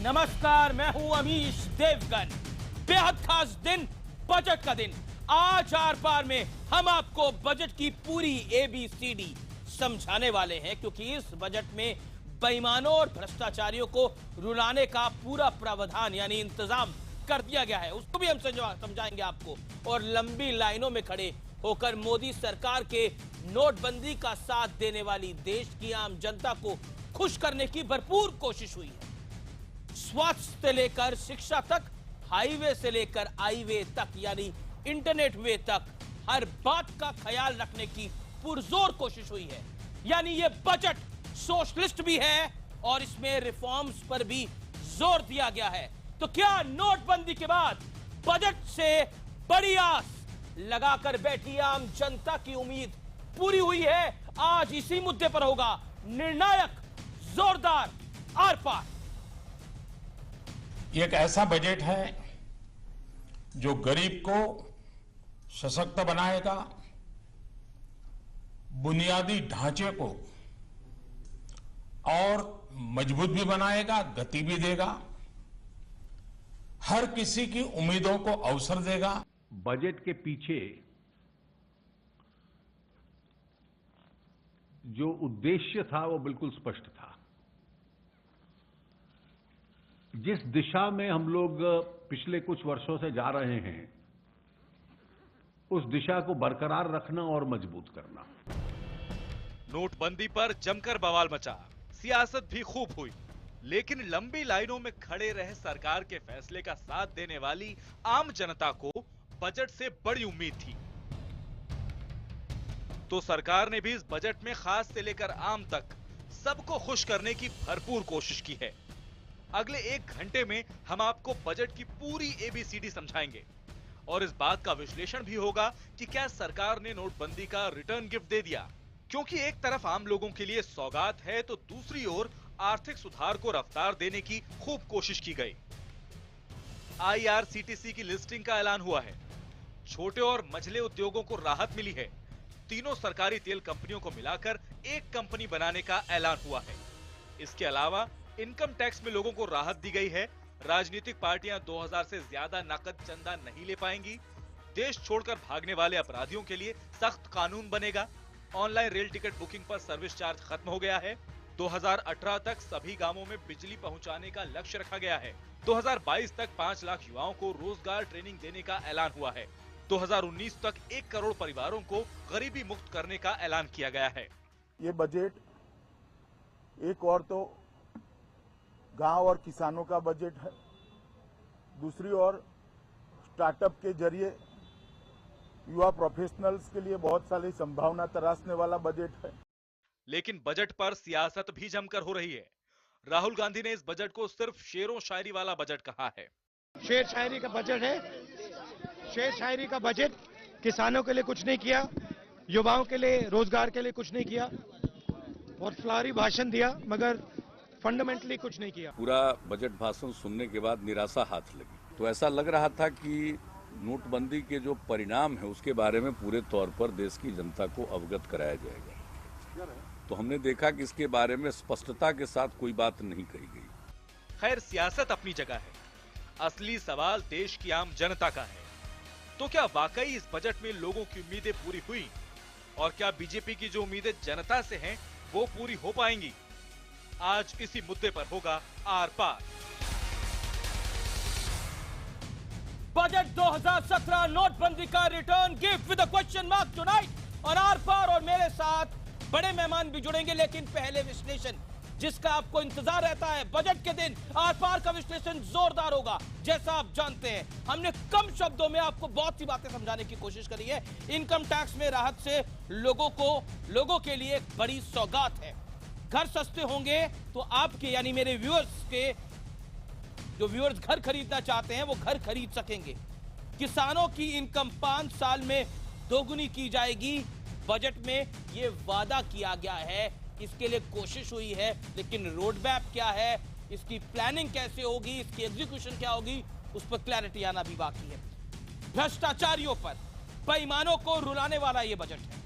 नमस्कार, मैं हूं अमीश देवगन। बेहद खास दिन, बजट का दिन। आज आर पार में हम आपको बजट की पूरी ABCD समझाने वाले हैं, क्योंकि इस बजट में बेईमानों और भ्रष्टाचारियों को रुलाने का पूरा प्रावधान यानी इंतजाम कर दिया गया है। उसको भी हम समझाएंगे आपको। और लंबी लाइनों में खड़े होकर मोदी सरकार के नोटबंदी का साथ देने वाली देश की आम जनता को खुश करने की भरपूर कोशिश हुई है। स्वास्थ्य से लेकर शिक्षा तक, हाईवे से लेकर आईवे तक यानी इंटरनेट वे तक, हर बात का ख्याल रखने की पुरजोर कोशिश हुई है। यानी ये बजट सोशलिस्ट भी है और इसमें रिफॉर्म्स पर भी जोर दिया गया है। तो क्या नोटबंदी के बाद बजट से बड़ी आस लगाकर बैठी आम जनता की उम्मीद पूरी हुई है? आज इसी मुद्दे पर होगा निर्णायक जोरदार आर पार। ये एक ऐसा बजट है जो गरीब को सशक्त बनाएगा, बुनियादी ढांचे को और मजबूत भी बनाएगा, गति भी देगा, हर किसी की उम्मीदों को अवसर देगा। बजट के पीछे जो उद्देश्य था वो बिल्कुल स्पष्ट था। जिस दिशा में हम लोग पिछले कुछ वर्षों से जा रहे हैं, उस दिशा को बरकरार रखना और मजबूत करना। नोटबंदी पर जमकर बवाल मचा, सियासत भी खूब हुई, लेकिन लंबी लाइनों में खड़े रहे सरकार के फैसले का साथ देने वाली आम जनता को बजट से बड़ी उम्मीद थी। तो सरकार ने भी इस बजट में खास से लेकर आम तक सबको खुश करने की भरपूर कोशिश की है। अगले 1 घंटे में हम आपको बजट की पूरी ABCD समझाएंगे और इस बात का विश्लेषण भी होगा कि क्या सरकार ने नोटबंदी का रिटर्न गिफ्ट दे दिया, क्योंकि एक तरफ आम लोगों के लिए सौगात है तो दूसरी ओर आर्थिक सुधार को रफ्तार देने की खूब कोशिश की गई। IRCTC की लिस्टिंग का ऐलान हुआ है, छोटे और मझले उद्योगों को राहत मिली है, तीनों सरकारी तेल कंपनियों को मिलाकर एक कंपनी बनाने का ऐलान हुआ है। इसके अलावा इनकम टैक्स में लोगों को राहत दी गई है, राजनीतिक पार्टियां 2000 से ज्यादा नकद चंदा नहीं ले पाएंगी, देश छोड़कर भागने वाले अपराधियों के लिए सख्त कानून बनेगा, ऑनलाइन रेल टिकट बुकिंग पर सर्विस चार्ज खत्म हो गया है, 2018 तक सभी गांवों में बिजली पहुंचाने का लक्ष्य रखा गया है, 2022 तक 5 लाख युवाओं को रोजगार ट्रेनिंग देने का ऐलान हुआ है, 2019 तक 1 करोड़ परिवारों को गरीबी मुक्त करने का ऐलान किया गया है। ये बजट एक और तो गांव और किसानों का बजट है, दूसरी ओर स्टार्टअप के जरिए युवा प्रोफेशनल्स के लिए बहुत सारी संभावना तराशने वाला बजट है। लेकिन बजट पर सियासत भी जमकर हो रही है। राहुल गांधी ने इस बजट को सिर्फ शेरों शायरी वाला बजट कहा है। शेर शायरी का बजट है, शेर शायरी का बजट। किसानों के लिए कुछ नहीं किया, युवाओं के लिए रोजगार के लिए कुछ नहीं किया, और फ्लावरी भाषण दिया मगर फंडामेंटली कुछ नहीं किया। पूरा बजट भाषण सुनने के बाद निराशा हाथ लगी। तो ऐसा लग रहा था कि नोटबंदी के जो परिणाम है उसके बारे में पूरे तौर पर देश की जनता को अवगत कराया जाएगा। तो हमने देखा कि इसके बारे में स्पष्टता के साथ कोई बात नहीं कही गई। खैर, सियासत अपनी जगह है, असली सवाल देश की आम जनता का है। तो क्या वाकई इस बजट में लोगों की उम्मीदें पूरी हुई, और क्या बीजेपी की जो उम्मीदें जनता से हैं वो पूरी हो पाएंगी? आज इसी मुद्दे पर होगा आर पार। बजट 2017 नोटबंदी का return gift with a question mark tonight. और आर पार और मेरे साथ बड़े मेहमान भी जुड़ेंगे, लेकिन पहले विश्लेषण जिसका आपको इंतजार रहता है। बजट के दिन आर पार का विश्लेषण जोरदार होगा। जैसा आप जानते हैं, हमने कम शब्दों में आपको बहुत सी बातें समझाने की कोशिश करी है। इनकम टैक्स में राहत से लोगों के लिए एक बड़ी सौगात है। घर सस्ते होंगे तो आपके यानी मेरे व्यूअर्स के जो व्यूअर्स घर खरीदना चाहते हैं वो घर खरीद सकेंगे। किसानों की इनकम 5 साल में दोगुनी की जाएगी। बजट में ये वादा किया गया है, इसके लिए कोशिश हुई है, लेकिन रोड मैप क्या है, इसकी प्लानिंग कैसे होगी, इसकी एग्जीक्यूशन क्या होगी, उस पर क्लैरिटी आना भी बाकी है। भ्रष्टाचारियों पर, बेईमानों को रुलाने वाला ये बजट है।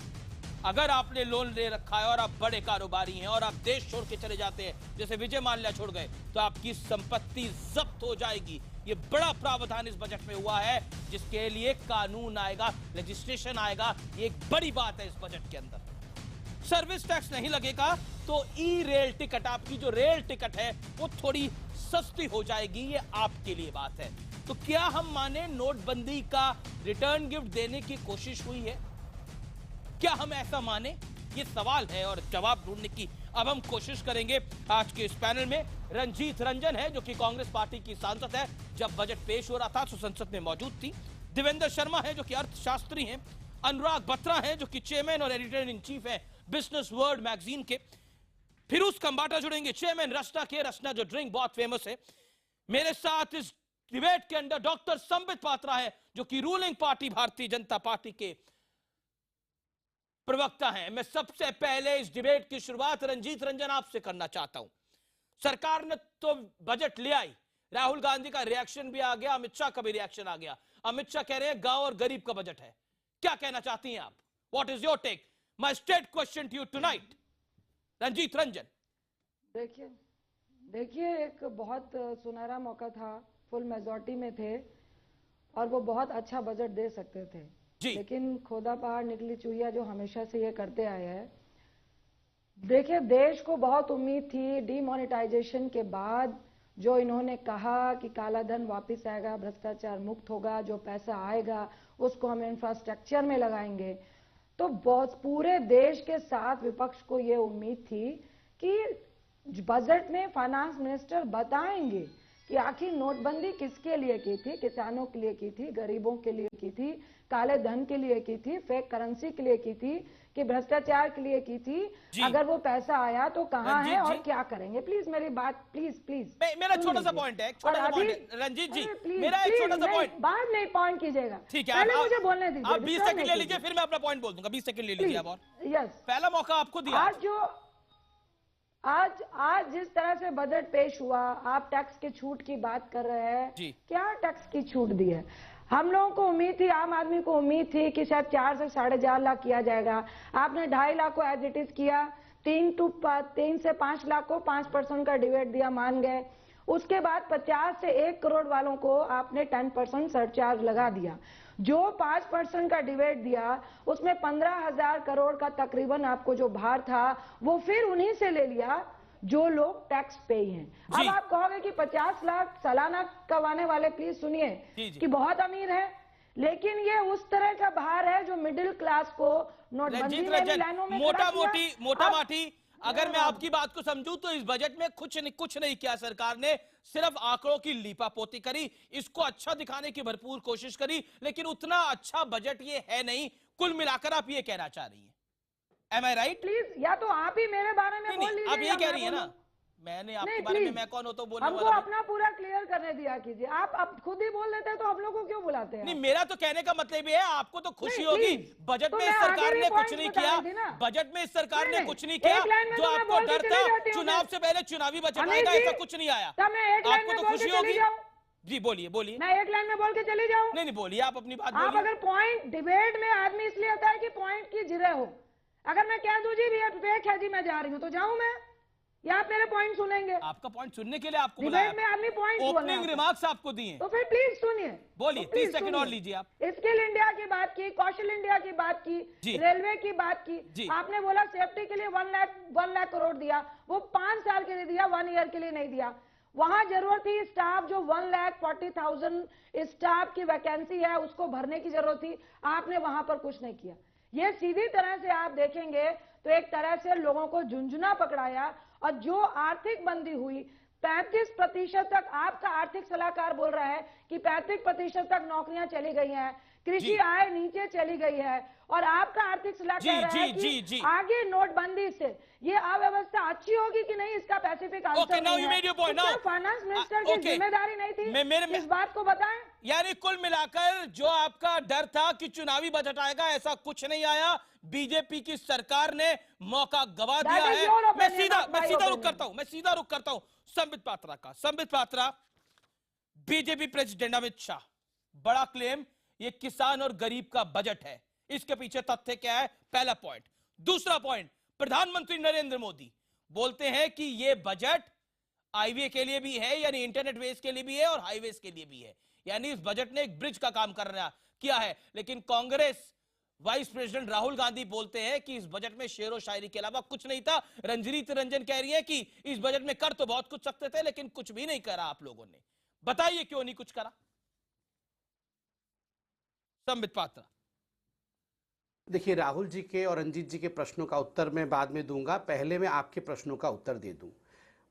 अगर आपने लोन ले रखा है और आप बड़े कारोबारी हैं और आप देश छोड़ के चले जाते हैं, जैसे विजय माल्या छोड़ गए, तो आपकी संपत्ति जब्त हो जाएगी। ये बड़ा प्रावधान इस बजट में हुआ है, जिसके लिए कानून आएगा, लेजिस्लेशन आएगा। ये एक बड़ी बात है इस बजट के अंदर। सर्विस टैक्स नहीं लगेगा तो ई रेल टिकट, आपकी जो रेल टिकट है वो थोड़ी सस्ती हो जाएगी। ये आपके लिए बात है। तो क्या हम माने नोटबंदी का रिटर्न गिफ्ट देने की कोशिश हुई है? क्या हम ऐसा माने? ये सवाल है और जवाब ढूंढने की अब हम कोशिश करेंगे। आज के इस पैनल में रंजीत रंजन है, जो कि कांग्रेस पार्टी की सांसद है, जब बजट पेश हो रहा था तो संसद में मौजूद थी। देवेंद्र शर्मा है, जो कि अर्थशास्त्री हैं। अनुराग बत्रा है, जो कि चेयरमैन और एडिटर इन चीफ है बिजनेस वर्ल्ड मैगजीन के। फिरोज खंबाटा जुड़ेंगे, चेयरमैन रचना के, रचना जो ड्रिंक बहुत फेमस है। मेरे साथ इस डिबेट के अंदर डॉक्टर संबित पात्रा है, जो कि ruling party Bharatiya Janata party के प्रवक्ता हैं। मैं सबसे पहले इस डिबेट की शुरुआत रंजीत रंजन आपसे करना चाहता हूं। सरकार ने तो बजट ले आई, राहुल गांधी का रिएक्शन भी आ गया, अमित शाह का भी रिएक्शन आ गया। अमित शाह कह रहे हैं गांव और गरीब का बजट है। क्या कहना चाहती हैं आप? What is your take? My straight question to you tonight, Ranjit Ranjan. देखिए एक बहुत सुनहरा मौका था, फुल मेजॉरिटी में थे और वो बहुत अच्छा बजट दे सकते थे जी। लेकिन खोदा पहाड़ निकली चुहिया, जो हमेशा से ये करते आए हैं। देखिए देश को बहुत उम्मीद थी डीमोनेटाइजेशन के बाद, जो इन्होंने कहा कि काला धन वापस आएगा, भ्रष्टाचार मुक्त होगा, जो पैसा आएगा उसको हम इंफ्रास्ट्रक्चर में लगाएंगे। तो बहुत पूरे देश के साथ विपक्ष को ये उम्मीद थी कि बजट में फाइनेंस मिनिस्टर बताएंगे कि आखिर नोटबंदी किसके लिए की थी, किसानों के लिए की थी, गरीबों के लिए की थी, काले धन के लिए की थी, फेक करेंसी के लिए की थी, कि भ्रष्टाचार के लिए की थी। अगर वो पैसा आया तो कहाँ है और क्या करेंगे? प्लीज मेरी बात प्लीज मेरा छोटा सा पॉइंट है, रंजीत जी, मेरा एक छोटा सा पॉइंट। बाद में पॉइंट कीजिएगा, ठीक है, पहले मुझे बोलने दीजिए। आप 20 सेकंड ले लीजिए, फिर मैं अपना पॉइंट बोल दूंगा। 20 सेकंड ले लीजिए आप। और यस, पहला मौका आपको दिया। आज जिस तरह से बजट पेश हुआ, आप टैक्स की छूट की बात कर रहे हैं। क्या टैक्स की छूट दी है? हम लोगों को उम्मीद थी, आम आदमी को उम्मीद थी कि शायद 4 से 4.5 लाख किया जाएगा। आपने 2.5 लाख को एज इट इज किया, 3 से 5 लाख को 5% का डिविडेंड दिया, मान गए। उसके बाद 50 से 1 करोड़ वालों को आपने 10% सरचार्ज लगा दिया। जो 5% का डिविडेंड दिया उसमें 15,000 करोड़ का तकरीबन आपको जो भार था वो फिर उन्हीं से ले लिया जो लोग टैक्स पे हैं। अब आप कहोगे कि 50 लाख सालाना कमाने वाले, प्लीज सुनिए, कि बहुत अमीर है, लेकिन ये उस तरह का भार है जो मिडिल क्लास को नोटबंदी में लाइनों में मोटा माटी अगर मैं आपकी बात को समझूं तो इस बजट में कुछ नहीं किया सरकार ने, सिर्फ आंकड़ों की लीपापोती करी, इसको अच्छा दिखाने की भरपूर कोशिश करी, लेकिन उतना अच्छा बजट ये है नहीं। कुल मिलाकर आप ये कहना चाह रही हैं, एम आई राइट? प्लीज, या तो आप ही मेरे बारे में बोल लीजिए। आप ये कह रही है ना, मैंने आपके बारे में मैं कौन हो तो बोलने हमको वाला अपना पूरा क्लियर करने दिया कीजिए। आप अब खुद ही बोल देते हैं तो हम लोग को क्यों बुलाते हैं? नहीं, मेरा तो कहने का मतलब ये है, आपको तो खुशी होगी बजट में सरकार ने कुछ नहीं किया, बजट में सरकार ने कुछ नहीं किया। जो आपको डर था चुनाव से पहले चुनावी बजट आएगा, ऐसा कुछ नहीं आया, आपको तो खुशी होगी। जी बोलिए मैं एक लाइन में बोल के चली जाऊं? नहीं बोलिए, आप अपनी बात आप अगर पॉइंट, डिबेट में आदमी इसलिए होता है कि पॉइंट की जिरह हो। अगर मैं कह दूं जी भी फेक है जी, मैं जा रही हूं, तो जाऊं मैं, या आप मेरे पॉइंट सुनेंगे? आपका पॉइंट सुनने के लिए आपको डिबेट में आदमी पॉइंट ओपनिंग रिमार्क्स आपको दिए, तो फिर प्लीज सुनिए, बोलिए। 30 सेकंड और लीजिए आप। स्किल इंडिया की बात की, कौशल इंडिया की बात की, रेलवे की बात की। आपने बोला सेफ्टी के लिए 1 लाख करोड़ दिया, वो 5 साल के लिए दिया, 1 ईयर के लिए नहीं दिया। वहां जरूरत थी स्टाफ, जो 1,40,000 स्टाफ की वैकेंसी है उसको भरने की जरूरत थी, आपने वहां पर कुछ नहीं किया। ये सीधी तरह से आप देखेंगे तो एक तरह से लोगों को झुंझुना पकड़ाया। और जो आर्थिक मंदी हुई 35% तक, आपका आर्थिक सलाहकार बोल रहा है कि 35% तक नौकरियां चली गई हैं, कृषि आय नीचे चली गई है, और आपका आर्थिक सलाहकार कह रहा है कि आगे नोटबंदी से ये अव्यवस्था अच्छी होगी कि नहीं, इसका पैसिफिक आंसर नहीं है। फाइनेंस मिनिस्टर की जिम्मेदारी नहीं थी इस बात को बताएं? यानी कुल मिलाकर जो आपका डर था कि चुनावी बजट आएगा, ऐसा कुछ नहीं आया। बीजेपी की सरकार ने मौका गवा दिया है। मैं सीधा रुख करता हूं संबित पात्रा का। संबित पात्रा, बीजेपी प्रेसिडेंट अमित शाह, बड़ा क्लेम, ये किसान और गरीब का बजट है। इसके पीछे तथ्य क्या है? पहला पॉइंट। दूसरा पॉइंट, प्रधानमंत्री नरेंद्र मोदी बोलते हैं कि यह बजट हाईवे के लिए भी है, यानी इंटरनेट वेज के लिए भी है और हाईवेज के लिए भी है, यानी इस बजट ने एक ब्रिज का काम किया है। लेकिन कांग्रेस वाइस प्रेसिडेंट राहुल गांधी बोलते हैं कि इस बजट में शेरो शायरी के अलावा कुछ नहीं था। रंजीत रंजन कह रही है कि इस बजट में कर तो बहुत कुछ सकते थे, लेकिन कुछ भी नहीं करा आप लोगों ने। बताइए क्यों नहीं कुछ करा? संबित पात्रा। देखिए, राहुल जी के और रंजीत जी के प्रश्नों का उत्तर मैं बाद में दूंगा, पहले मैं आपके प्रश्नों का उत्तर दे दूं।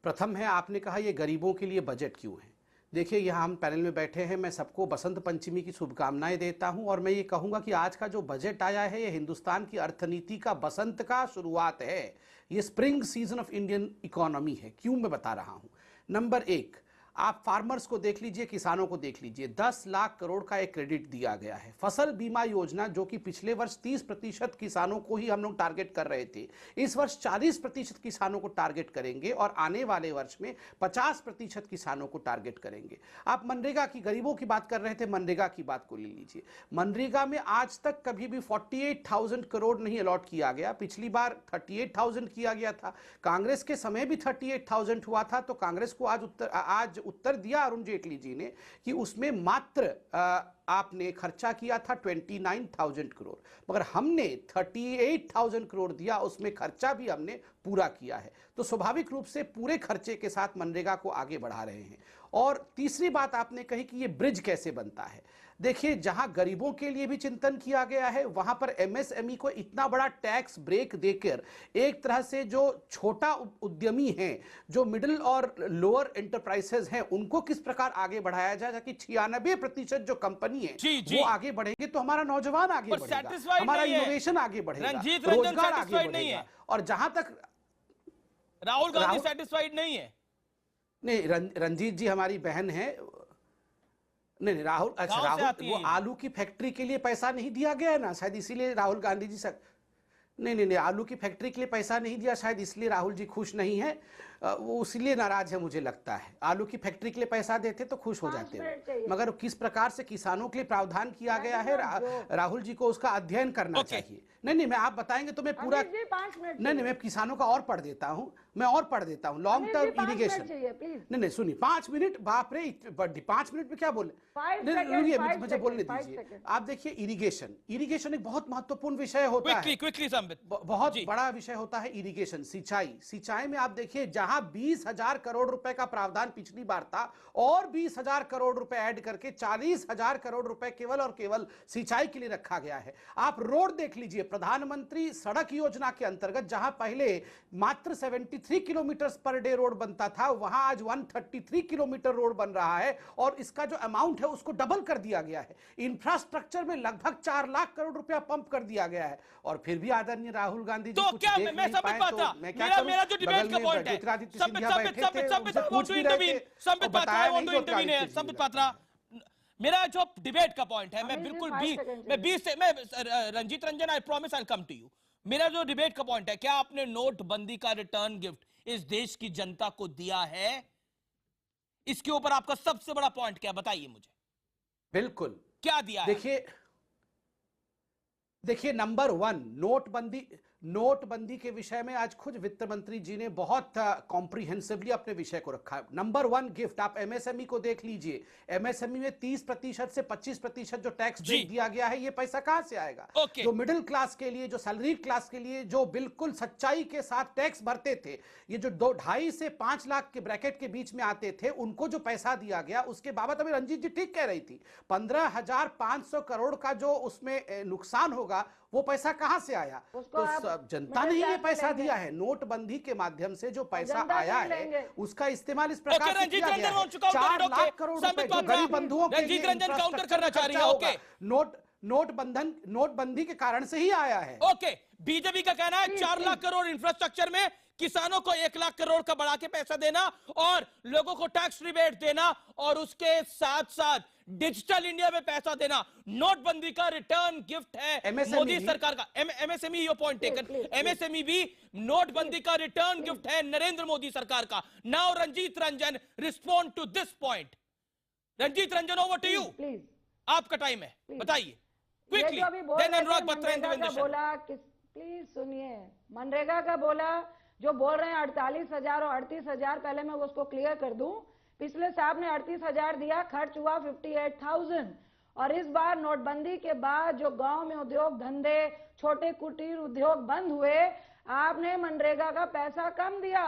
प्रथम है, आपने कहा ये गरीबों के लिए बजट क्यों है। देखिए, यहाँ हम पैनल में बैठे हैं, मैं सबको बसंत पंचमी की शुभकामनाएं देता हूं और मैं ये कहूंगा कि आज का जो बजट आया है ये हिंदुस्तान की अर्थनीति का बसंत का शुरुआत है। ये spring season of Indian economy है। क्यों मैं बता रहा हूं? नंबर एक, आप फार्मर्स को देख लीजिए, किसानों को देख लीजिए। 10 लाख करोड़ का एक क्रेडिट दिया गया है। फसल बीमा योजना, जो कि पिछले वर्ष 30% किसानों को ही हम लोग टारगेट कर रहे थे, इस वर्ष 40% किसानों को टारगेट करेंगे और आने वाले वर्ष में 50% किसानों को टारगेट करेंगे। आप मनरेगा की, गरीबों की बात कर रहे थे, मनरेगा की बात को ले लीजिए। मनरेगा में आज तक कभी भी 48,000 करोड़ नहीं अलॉट किया गया। पिछली बार 38,000 किया गया था। कांग्रेस के समय भी 38,000 हुआ था। तो कांग्रेस को आज उत्तर दिया अरुण जेटली जी ने कि उसमें मात्र आपने खर्चा किया था 29,000 करोड़, मगर हमने 38,000 करोड़ दिया, उसमें खर्चा भी हमने पूरा किया है। तो स्वाभाविक रूप से पूरे खर्चे के साथ मनरेगा को आगे बढ़ा रहे हैं। और तीसरी बात आपने कही कि ये ब्रिज कैसे बनता है। देखिए, जहां गरीबों के लिए भी चिंतन किया गया है, वहां पर एमएसएमई को इतना बड़ा टैक्स ब्रेक देकर एक तरह से जो छोटा उद्यमी हैं, जो मिडिल और लोअर एंटरप्राइजेस हैं, उनको किस प्रकार आगे बढ़ाया जाए ताकि 96% जो कंपनी है वो आगे बढ़ेंगे, तो हमारा नौजवान आगे बढ़ेगा, हमारा इनोवेशन आगे बढ़ेगा, रोजगार आगे बढ़ेगा। और जहां तक राहुल गांधी सेटिस्फाइड नहीं है। नहीं, रंजीत जी हमारी बहन है। नहीं, राहुल, अच्छा, राहुल, वो आलू की फैक्ट्री के लिए पैसा नहीं दिया गया है ना, शायद इसीलिए राहुल गांधी जी नहीं, आलू की फैक्ट्री के लिए पैसा नहीं दिया, शायद इसलिए राहुल जी खुश नहीं है, वो इसलिए नाराज है मुझे लगता है। आलू की फैक्ट्री के लिए पैसा देते तो खुश हो जाते हैं, मगर किस प्रकार से किसानों के लिए प्रावधान किया गया है, राहुल जी को उसका अध्ययन करना चाहिए। नहीं, मैं आप बताएंगे तो मैं पूरा, नहीं, मैं किसानों का और पढ़ देता हूं, मैं और पढ़ देता हूं। लॉन्ग टर्म इरिगेशन, नहीं सुनिए, 5 मिनट, बाप रे, 5 मिनट में क्या बोले, मुझे बोलने दीजिए। आप देखिए, इरिगेशन एक बहुत महत्वपूर्ण विषय होता है, बहुत बड़ा विषय होता है इरिगेशन, सिंचाई में आप देखिए, जहां 20,000 करोड़ रुपए का प्रावधान पिछली बार था और 20,000 करोड़ रुपए ऐड करके 40,000 करोड़ रुपए केवल और केवल सिंचाई के लिए रखा गया है। आप रोड देख लीजिए, प्रधानमंत्री सड़क योजना के अंतर्गत जहां पहले मात्र 73 किलोमीटर पर डे रोड बनता था, वहां आज 133 किलोमीटर रोड बन रहा है और इसका जो अमाउंट है उसको डबल कर दिया गया है। इंफ्रास्ट्रक्चर में लगभग 4 लाख करोड़ रुपया पंप कर दिया गया है। और फिर भी आदरणीय राहुल गांधी जी कुछ देख नहीं पाए, तो मैं क्या करूं? मेरा जो डिबेट का पॉइंट है, संबित पात्रा, मेरा जो डिबेट का पॉइंट है, मैं बिल्कुल Ranjit Ranjan, I promise I will come to you. मेरा जो डिबेट का पॉइंट है, क्या आपने नोटबंदी का रिटर्न गिफ्ट इस देश की जनता को दिया है? इसके ऊपर आपका सबसे बड़ा पॉइंट क्या, बताइए मुझे। बिल्कुल, क्या दिया है? देखिए, नंबर 1, नोटबंदी के विषय में आज खुद वित्त मंत्री जी ने बहुत कॉम्प्रिहेंसिवली अपने विषय को रखा। नंबर 1 गिफ्ट, आप एमएसएमई को देख लीजिए। एमएसएमई में 30% से 25% जो टैक्स ब्रेक दिया गया है, ये पैसा कहां से आएगा? जो मिडिल क्लास के लिए, जो सैलरीड क्लास के लिए, जो बिल्कुल सच्चाई के साथ टैक्स भरते थे, ये जो 2.5 से 5 लाख के ब्रैकेट के बीच में आते थे, उनको जो पैसा दिया गया, उसके बाबत अभी रंजीत जी ठीक कह रही थी, 15,500 करोड़ का जो उसमें नुकसान होगा, वो पैसा कहां से आया? तो जनता ने ये पैसा दिया है। नोटबंदी के माध्यम से जो पैसा आया है, उसका इस्तेमाल इस प्रकार से किया गया है। 4 लाख करोड़ रुपए जो गरीब बंधुओं के लिए काउंटर करना चाह रही है। ओके, नोटबंदी के कारण से ही आया है। ओके, बीजेपी का कहना है 4 लाख करोड़ इंफ्रास्ट्रक्चर में, किसानों को 1 लाख करोड़ का बढ़ा के पैसा देना और लोगों को टैक्स रिबेट देना और उसके साथ साथ डिजिटल इंडिया में पैसा देना। नोटबंदी का रिटर्न गिफ्ट है मोदी सरकार का। MSME, your point taken. MSME भी नोटबंदी का रिटर्न गिफ्ट है नरेंद्र मोदी सरकार का। Now Ranjit Ranjan, respond to this point. Ranjit Ranjan, over to you, आपका टाइम है, बताइए quickly. Then Anurag Batra and Devendra बोला प्लीज सुनिए, मनरेगा का बोला, जो बोल रहे हैं 48,000 और 38,000, पहले मैं उसको क्लियर कर दूं। पिछले साल ने 38,000 दिया, खर्च हुआ 58,000। और इस बार नोटबंदी के बाद जो गांव में उद्योग धंधे, छोटे कुटीर उद्योग बंद हुए, आपने मनरेगा का पैसा कम दिया,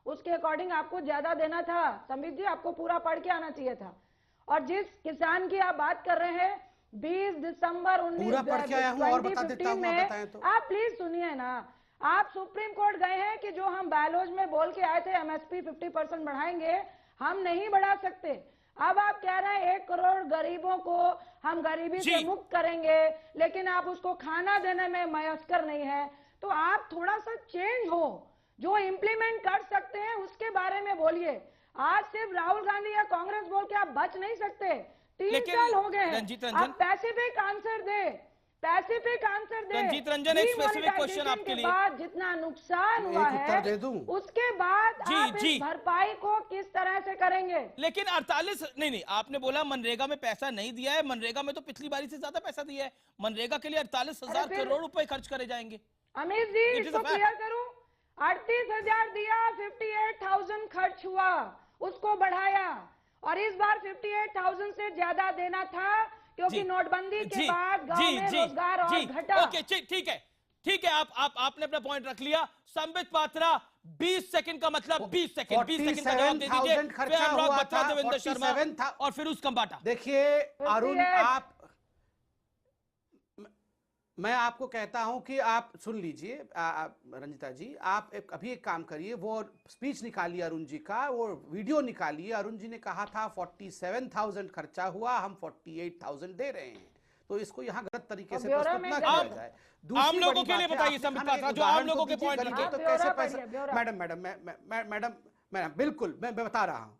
उसके अकॉर्डिंग आपको ज्यादा देना था। संबित जी, आपको पूरा पढ़ के आना चाहिए था। और जिस किसान की आप बात कर रहे हैं, 20 दिसंबर 2015 में, आप प्लीज सुनिए ना, आप सुप्रीम कोर्ट गए हैं कि जो हम बायोलॉज में बोल के आए थे एमएसपी 50% बढ़ाएंगे, हम नहीं बढ़ा सकते। अब आप कह रहे हैं 1 करोड़ गरीबों को हम गरीबी से मुक्त करेंगे, लेकिन आप उसको खाना देने में मयस्कर नहीं है। तो आप थोड़ा सा चेंज हो, जो इम्प्लीमेंट कर सकते हैं उसके बारे में बोलिए। आज सिर्फ राहुल गांधी या कांग्रेस बोल के आप बच नहीं सकते। 3 साल हो गए हैं, आप पैसिफिक आंसर दे, पैसिफिक आंसर दे। रंजीत रंजन, एक स्पेसिफिक क्वेश्चन आपके लिए। बाद जितना नुकसान हुआ है, उसके बाद आप इस भरपाई को किस तरह से करेंगे? लेकिन 48 नहीं, आपने बोला मनरेगा में पैसा नहीं दिया है। मनरेगा में तो पिछली बारी से ज्यादा पैसा दिया है। मनरेगा के लिए 48,000 करोड़ रुपए खर्च करे जाएंगे। अमित जी, इसको क्लियर करूं, 38,000 दिया, 58,000 खर्च हुआ, उसको बढ़ाया। और इस बार 58,000 से ज्यादा देना था, क्योंकि नोटबंदी के बाद गांव में रोजगार और घटा। ओके, ठीक है, आपने अपना पॉइंट रख लिया। संबित पात्रा, 20 सेकंड का मतलब 20 सेकंड का जवाब दे दीजिए। अनुराग बत्रा, देवेंद्र शर्मा और फिरोज खंबाटा। देखिए अरुण, आप, मैं आपको कहता हूं कि आप सुन लीजिए रंजिता जी, आप अभी एक काम करिए, वो स्पीच निकालिए अरुण जी का, वो वीडियो निकालिए। अरुण जी ने कहा था 47,000 खर्चा हुआ, हम 48,000 दे रहे हैं। तो इसको यहाँ गलत तरीके से प्रस्तुत ना किया जाए। आम लोगों के लिए बताइए संबित पात्रा, जो आम लोगों के पॉइंट रखे तो कैसे पैसा। मैडम बिल्कुल मैं बता रहा हूँ,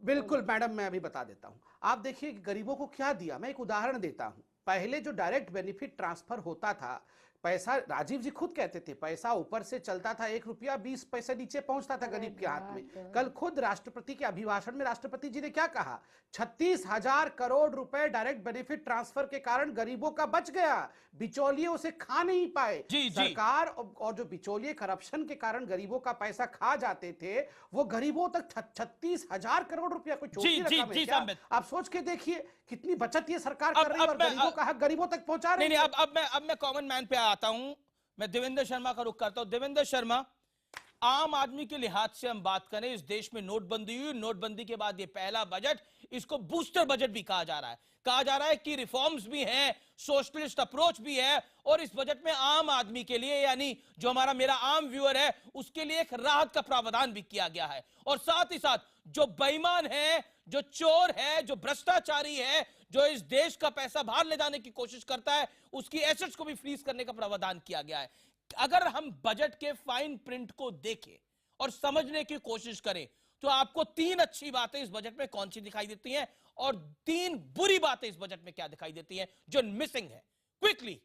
बिल्कुल मैडम, मैं अभी बता देता हूँ। आप देखिए गरीबों को क्या दिया, मैं एक उदाहरण देता हूँ। पहले जो डायरेक्ट बेनिफिट ट्रांसफर होता था, पैसा, राजीव जी खुद कहते थे, पैसा ऊपर से चलता था, 1 रुपया 20 पैसे नीचे पहुंचता था गरीब के हाथ में। कल खुद राष्ट्रपति के अभिभाषण में राष्ट्रपति जी ने क्या कहा, 36,000 करोड़ रुपए डायरेक्ट बेनिफिट ट्रांसफर के कारण गरीबों का बच गया, बिचौलिए उसे खा नहीं पाए। सरकार और जो बिचौलिए करप्शन के कारण गरीबों का पैसा खा जाते थे, वो गरीबों तक 36,000 करोड़ रुपया कोई छोटी रकम है क्या? आप सोच के देखिए कितनी बचत ये सरकार कर रही है और गरीबों का हक गरीबों तक पहुंचा रही है। अब मैं कॉमन मैन पे आता हूं, मैं देवेंद्र शर्मा का रुख करता हूं। देवेंद्र शर्मा, आम आदमी के लिहाज से हम बात करें, इस देश में नोटबंदी हुई, नोटबंदी के बाद ये पहला बजट, इसको बूस्टर बजट भी कहा जा रहा है। कहा जा रहा है कि रिफॉर्म्स भी हैं, सोशलिस्ट अप्रोच भी है, और इस बजट में आम आदमी के लिए, यानी जो मेरा आम व्यूअर है, उसके लिए एक राहत का प्रावधान भी किया गया है। और साथ ही साथ जो बेईमान है, जो चोर है, जो भ्रष्टाचारी है, जो इस देश का पैसा बाहर ले जाने की कोशिश करता है, उसकी एसेट्स को भी फ्रीज करने का प्रावधान किया गया है। अगर हम बजट के फाइन प्रिंट को देखें और समझने की कोशिश करें, तो आपको 3 अच्छी बातें इस बजट में कौन सी दिखाई देती हैं और 3 बुरी बातें इस बजट में क्या दिखाई देती हैं जो मिसिंग है? Quickly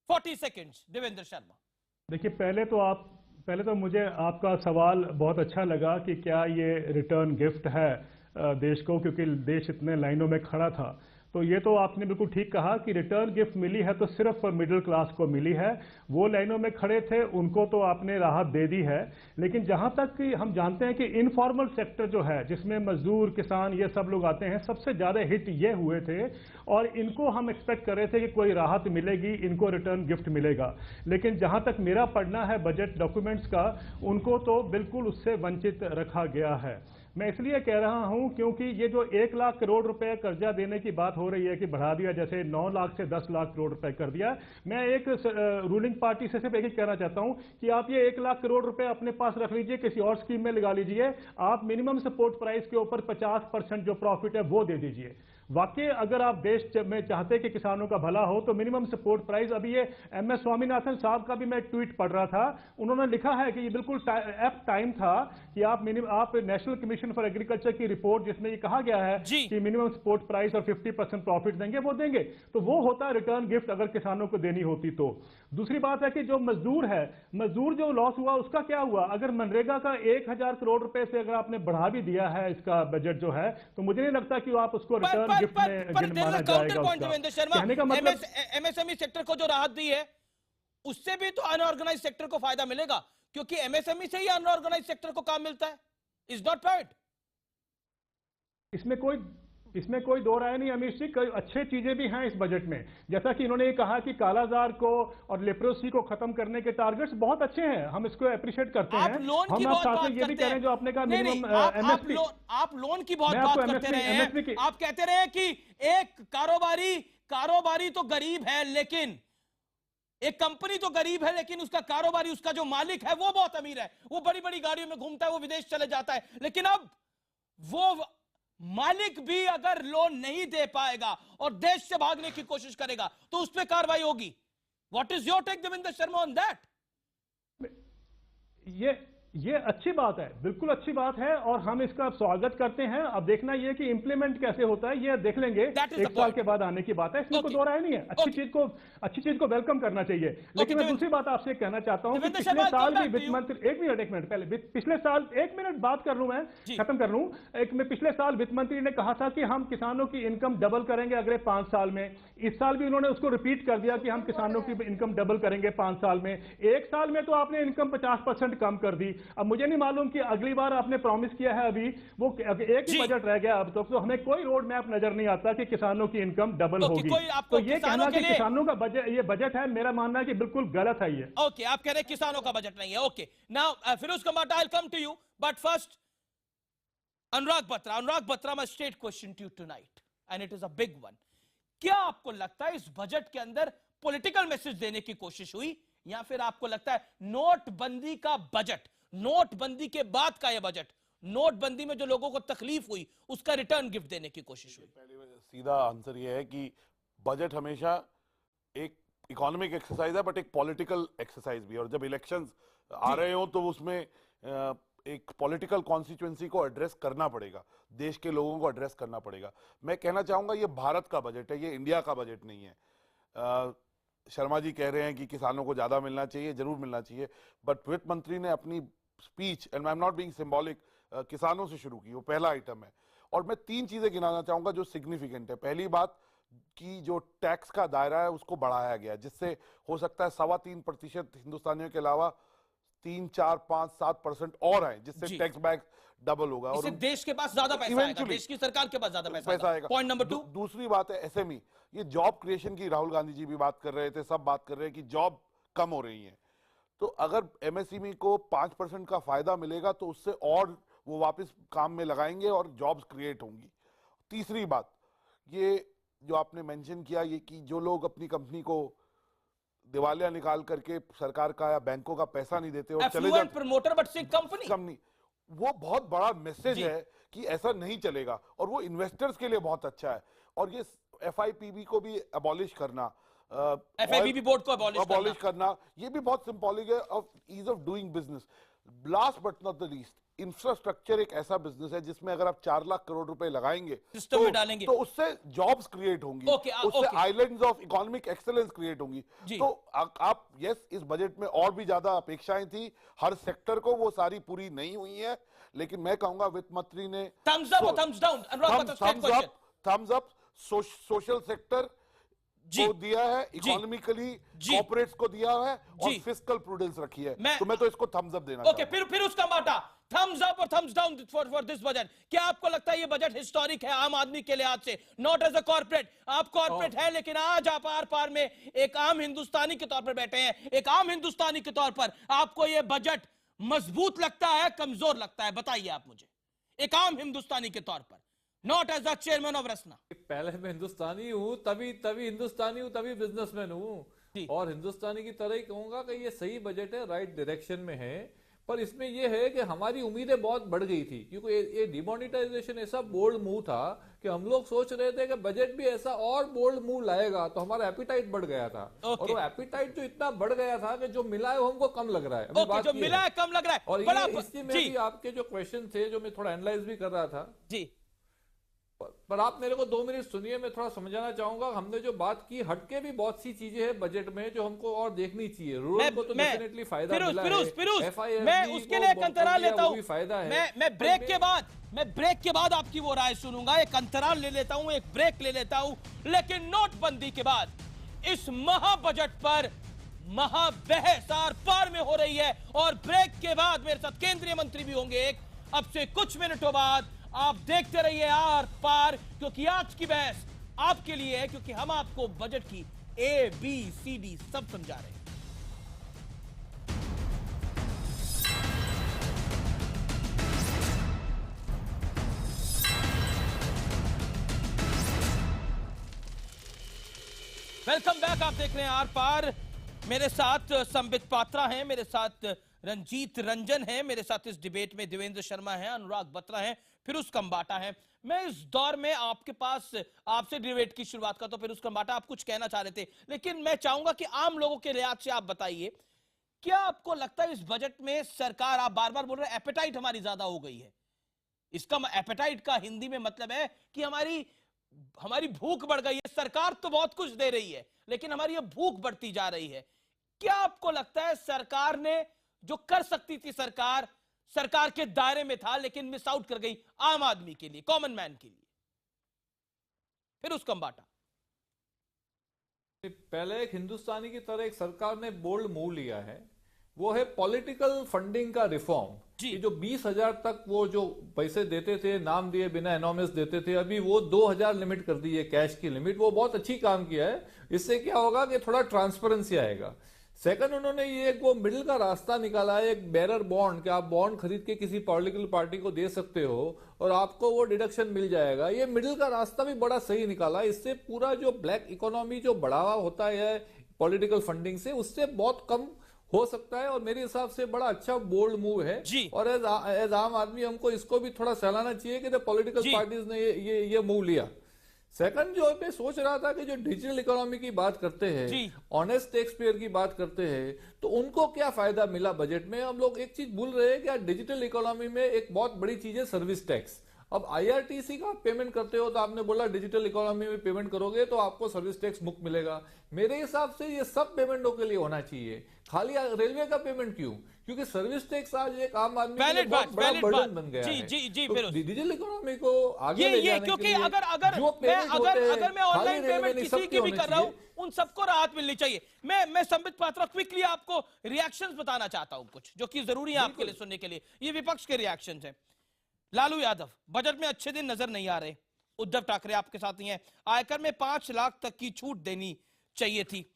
40 seconds, Devendra Sharma. देखिए, पहले तो मुझे आपका सवाल बहुत अच्छा लगा कि क्या ये रिटर्न गिफ्ट है देश को, क्योंकि देश इतने लाइनों में खड़ा था। तो ये तो आपने बिल्कुल ठीक कहा कि रिटर्न गिफ्ट मिली है तो सिर्फ मिडिल क्लास को मिली है। वो लाइनों में खड़े थे, उनको तो आपने राहत दे दी है। लेकिन जहां तक कि हम जानते हैं कि इनफॉर्मल सेक्टर जो है, जिसमें मजदूर, किसान, ये सब लोग आते हैं, सबसे ज्यादा हिट ये हुए थे, और इनको हम एक्सपेक्ट कर रहे थे कि कोई राहत मिलेगी, इनको रिटर्न गिफ्ट मिलेगा। लेकिन जहां तक मेरा पढ़ना है बजट डॉक्यूमेंट्स का, उनको तो बिल्कुल उससे वंचित रखा गया है। मैं इसलिए कह रहा हूं क्योंकि ये जो 1 लाख करोड़ रुपए कर्जा देने की बात हो रही है कि बढ़ा दिया, जैसे 9 लाख से 10 लाख करोड़ रुपए कर दिया, मैं एक रूलिंग पार्टी से सिर्फ एक ही कहना चाहता हूं कि आप ये 1 लाख करोड़ रुपए अपने पास रख लीजिए, किसी और स्कीम में लगा लीजिए। आप मिनिमम सपोर्ट प्राइस के ऊपर 50% जो प्रॉफिट है वो दे दीजिए। वाकई अगर आप देश में चाहते कि किसानों का भला हो तो मिनिमम सपोर्ट प्राइस, अभी ये MS स्वामीनाथन साहब का भी मैं ट्वीट पढ़ रहा था, उन्होंने लिखा है कि ये बिल्कुल एप्ट टाइम था कि आप नेशनल कमीशन फॉर एग्रीकल्चर की रिपोर्ट, जिसमें ये कहा गया है कि मिनिमम सपोर्ट प्राइस और 50% प्रॉफिट देंगे, वो देंगे। तो वो होता रिटर्न गिफ्ट अगर किसानों को देनी होती तो। दूसरी बात है कि जो मजदूर है, मजदूर जो लॉस हुआ उसका क्या हुआ? अगर मनरेगा का 1,000 करोड़ रुपए से अगर आपने बढ़ा भी दिया है इसका बजट जो है, तो मुझे नहीं लगता कि आप उसको रिटर्न गिफ्ट में गिनवाना जाएगा। कहने का मतलब MSME सेक्टर को जो राहत दी है, उससे भी तो अनऑर्गेनाइज सेक्टर को फायदा मिलेगा, क्योंकि एमएसएमई से ही अनऑर्गेनाइज सेक्टर को काम मिलता है। Is not right? इसमें कोई दो राय नहीं अमीश जी, कई अच्छे चीजें भी हैं इस बजट में। जैसा कि इन्होंने कहा कि कालाजार को और लेप्रोसी को खत्म करने के टारगेट्स बहुत अच्छे हैं, हम इसको अप्रिशिएट करते हैं। आप लोन की हम बहुत साथ बात में ये भी कह रहे हैं जो आपने कहा मिनिमम एमएसपी, आप लोन की बहुत बात करते रहे हैं। आप कहते रहे कि एक कारोबारी तो गरीब है, लेकिन एक कंपनी तो गरीब है, लेकिन उसका कारोबारी, उसका जो मालिक है वो बहुत अमीर है, वो बड़ी बड़ी गाड़ियों में घूमता है, वो विदेश चले जाता है। लेकिन अब वो मालिक भी अगर लोन नहीं दे पाएगा और देश से भागने की कोशिश करेगा तो उस पर कार्रवाई होगी। What is your take Devendra Sharma on that? ये अच्छी बात है, बिल्कुल अच्छी बात है, और हम इसका स्वागत करते हैं। अब देखना ये कि इंप्लीमेंट कैसे होता है ये देख लेंगे, एक साल के बाद आने की बात है, इसमें कोई दो राय नहीं है। अच्छी चीज को वेलकम करना चाहिए। लेकिन मैं दूसरी बात आपसे कहना चाहता हूं कि पिछले साल भी वित्त मंत्री, एक मिनट पहले, पिछले साल, एक मिनट बात कर लूं, मैं खत्म कर लूं। पिछले साल वित्त मंत्री ने कहा था कि हम किसानों की इनकम डबल करेंगे अगले 5 साल में। इस साल भी उन्होंने उसको रिपीट कर दिया कि हम किसानों की इनकम डबल करेंगे 5 साल में। एक साल में तो आपने इनकम 50% कम कर दी। अब मुझे नहीं मालूम कि अगली बार आपने प्रॉमिस किया है, अभी वो एक ही बजट रह गया अब तो हमें कोई रोड मैप नजर नहीं आता कि किसानों की इनकम डबल होगी। तो ये कहना कि किसानों का बजट, ये बजट है, मेरा मानना है कि बिल्कुल गलत है ये। ओके, आप कह रहे हैं किसानों का बजट नहीं है। ओके, नाउ फिरोज कमाटा, I will come to you, but first Anurag Batra, my straight question to you tonight and it is a big one. क्या आपको लगता है इस बजट के अंदर पॉलिटिकल मैसेज देने की कोशिश हुई, या फिर आपको लगता है नोटबंदी का बजट, नोटबंदी के बाद का यह बजट, नोटबंदी में जो लोगों को तकलीफ हुई उसका रिटर्न गिफ्ट देने की कोशिश हुई? पहले सीधा आंसर यह है कि बजट हमेशा एक इकोनॉमिक एक्सरसाइज है, बट एक पॉलिटिकल एक्सरसाइज भी है। और जब इलेक्शंस आ रहे हो तो उसमें एक पॉलिटिकल कॉन्स्टिट्यूएंसी को एड्रेस करना पड़ेगा, देश के लोगों को एड्रेस करना पड़ेगा। मैं कहना चाहूंगा ये भारत का बजट है, ये इंडिया का बजट नहीं है। शर्मा जी कह रहे हैं कि किसानों को ज्यादा मिलना चाहिए, जरूर मिलना चाहिए, बट वित्त मंत्री ने अपनी speech, and I am not being symbolic, किसानों से शुरू की, वो पहला आइटम है। और मैं 3 चीजें गिनाना चाहूंगा जो सिग्निफिकेंट है। पहली बात कि जो टैक्स का दायरा है उसको बढ़ाया गया, जिससे हो सकता है 3.25% हिंदुस्तानियों के अलावा 3, 4, 5, 7% और आए, जिससे टैक्स बैग डबल होगा और देश के पास ज्यादा पैसा आएगा, देश की सरकार के पास ज्यादा पैसा आएगा। पॉइंट नंबर 2, दूसरी बात है एसएमई। ये जॉब क्रिएशन की राहुल गांधी जी भी बात कर रहे थे, सब बात कर रहे हैं कि जॉब कम हो रही है। तो अगर एमएसएमई को 5% का फायदा मिलेगा तो उससे और वो वापस काम में लगाएंगे और जॉब्स क्रिएट होंगी। तीसरी बात, ये जो आपने मेंशन किया, ये कि जो लोग अपनी कंपनी को दिवालिया निकाल करके सरकार का या बैंकों का पैसा नहीं देते और चले जाते, प्रमोटर बट सिक कंपनी, वो बहुत बड़ा मैसेज है कि ऐसा नहीं चलेगा, और वो इन्वेस्टर्स के लिए बहुत अच्छा है। और ये एफआईपीबी को भी अबॉलिश करना, एफआईपीबी बोर्ड को अबॉलिश करना, ये भी बहुत सिंबॉलिक है of ease of doing business. Last but not the least, infrastructure एक ऐसा बिजनेस है जिसमें अगर आप 4 लाख करोड़ रुपए लगाएंगे सिस्टम में डालेंगे तो उससे जॉब्स क्रिएट होंगी, उससे islands of economic excellence create होंगी। तो आप यस, इस बजट में और भी ज्यादा अपेक्षाएं थी हर सेक्टर को, वो सारी पूरी नहीं हुई है, लेकिन मैं कहूंगा वित्त मंत्री ने थम्स अप और thumbs down, thumbs up social sector को दिया है, इकोनॉमिकली कॉर्पोरेट्स को दिया है, और फिस्कल प्रूडेंस रखी है, तो मैं तो इसको थम्स अप देना चाहूंगा। फिर उसका बाटा थम्स अप और thumbs down for this budget. क्या आपको लगता है ये बजट हिस्टोरिक है आम आदमी के लिहाज से, नॉट एज अ कॉर्पोरेट? आप कॉर्पोरेट है, लेकिन आज आप आर पार में एक आम हिंदुस्तानी के तौर पर बैठे हैं, एक आम हिंदुस्तानी के तौर पर आपको ये बजट मजबूत लगता है, कमजोर लगता है? बताइए आप मुझे, एक आम हिंदुस्तानी के तौर पर, not as a chairman of Rasna. पहले मैं हिंदुस्तानी हूँ, तभी हिंदुस्तानी हूँ, तभी बिजनेसमैन हूँ, और हिंदुस्तानी की तरह ही कहूंगा कि ये सही बजट है, राइट डायरेक्शन में है। पर इसमें यह है कि हमारी उम्मीदें बहुत बढ़ गई थी, क्योंकि ये डिमोनेटाइजेशन ऐसा बोल्ड मूव था कि हम लोग सोच रहे थे कि बजट भी ऐसा और बोल्ड मूव लाएगा, तो हमारा एपिटाइट बढ़ गया था। और वो एपिटाइट जो इतना बढ़ गया था कि जो मिला है वो हमको कम लग रहा है। जो मिला है कम लग रहा है। और इसी में भी आपके जो क्वेश्चन थे, जो मैं थोड़ा एनालाइज भी कर रहा था जी, पर आप मेरे को 2 मिनट सुनिए, मैं थोड़ा समझाना चाहूंगा। हमने जो बात की, हटके भी बहुत सी चीजें हैं बजट में जो हमको और देखनी चाहिए। रूरल को तो डेफिनेटली फायदा मिला है, मैं उसके लिए एक अंतराल लेता हूं, मैं ब्रेक के बाद आपकी वो राय सुनूंगा, एक अंतराल ले लेता हूं, एक ब्रेक ले लेता हूं। लेकिन नोटबंदी के बाद इस महा बजट पर महाबहस आर पार में हो रही है और ब्रेक के बाद मेरे साथ केंद्रीय मंत्री भी होंगे एक अब से कुछ मिनटों बाद। आप देखते रहिए आर पार, क्योंकि आज की बहस आपके लिए है, क्योंकि हम आपको बजट की ABCD सब समझा रहे हैं। वेलकम बैक, आप देख रहे हैं आर पार। मेरे साथ संबित पात्रा हैं, मेरे साथ रंजीत रंजन है, मेरे साथ इस डिबेट में देवेंद्र शर्मा है, अनुराग बत्रा है, फिरोज खंबाटा है। मैं इस दौर में आपके पास आपसे डिबेट की शुरुआत करता हूं। फिरोज खंबाटा, आप कुछ कहना चाह रहे थे, लेकिन मैं चाहूंगा कि आम लोगों के लिहाज से आप बताइए, क्या आपको लगता है इस बजट में सरकार, आप बार बार बोल रहे हैं एपेटाइट हमारी ज्यादा हो गई है, इसका एपेटाइट का हिंदी में मतलब है कि हमारी भूख बढ़ गई है। सरकार तो बहुत कुछ दे रही है, लेकिन हमारी ये भूख बढ़ती जा रही है। क्या आपको लगता है सरकार ने जो कर सकती थी, सरकार के दायरे में था, लेकिन मिस आउट कर गई आम आदमी के लिए, कॉमन मैन के लिए? फिर उसका बाटा पहले एक हिंदुस्तानी की तरह एक सरकार ने बोल्ड मूव लिया है, वो है पॉलिटिकल फंडिंग का रिफॉर्म। कि जो 20,000 तक वो जो पैसे देते थे, नाम दिए बिना एनोमिस देते थे, अभी वो 2,000 लिमिट कर दी है, कैश की लिमिट। वो बहुत अच्छी काम किया है। इससे क्या होगा कि थोड़ा ट्रांसपेरेंसी आएगा। सेकंड, उन्होंने ये एक वो मिडिल का रास्ता निकाला है, एक बेरर बॉन्ड, कि आप बॉन्ड खरीद के किसी पॉलिटिकल पार्टी को दे सकते हो और आपको वो डिडक्शन मिल जाएगा। ये मिडिल का रास्ता भी बड़ा सही निकाला। इससे पूरा जो ब्लैक इकोनॉमी जो बढ़ावा होता है पॉलिटिकल फंडिंग से, उससे बहुत कम हो सकता है और मेरे हिसाब से बड़ा अच्छा बोल्ड मूव है। और एज आम आदमी हमको इसको भी थोड़ा सहलाना चाहिए कि पॉलिटिकल पार्टीज ने ये मूव लिया। सेकंड, जो मैं सोच रहा था कि जो डिजिटल इकोनॉमी की बात करते हैं, ऑनेस्ट टैक्स पेयर की बात करते हैं, तो उनको क्या फायदा मिला बजट में? हम लोग एक चीज भूल रहे हैं कि डिजिटल इकोनॉमी में एक बहुत बड़ी चीज है सर्विस टैक्स। अब IRTC का पेमेंट करते हो तो आपने बोला डिजिटल इकोनॉमी में पेमेंट करोगे तो आपको सर्विस टैक्स मुक्त मिलेगा। मेरे हिसाब से ये सब पेमेंटों के लिए होना चाहिए, खाली रेलवे का पेमेंट क्यों? क्योंकि सर्विस टैक्स आज एक आम आदमी के लिए बहुत बड़ा बर्डन बन गया है। तो डिजिटल इकोनॉमी को आगे ले जाने के लिए अगर मैं ऑनलाइन पेमेंट किसी की भी कर रहा हूं, उन सबको राहत मिलनी चाहिए। मैं संबित पात्रा क्विकली आपको रिएक्शंस बताना चाहता हूं, कुछ जो कि जरूरी है आपके लिए सुनने के लिए। ये विपक्ष के रिएक्शंस हैं। लालू यादव, बजट में अच्छे दिन नजर नहीं आ रहे। उद्धव ठाकरे आपके साथ ही हैं, आयकर में 5 लाख तक की छूट देनी चाहिए थी।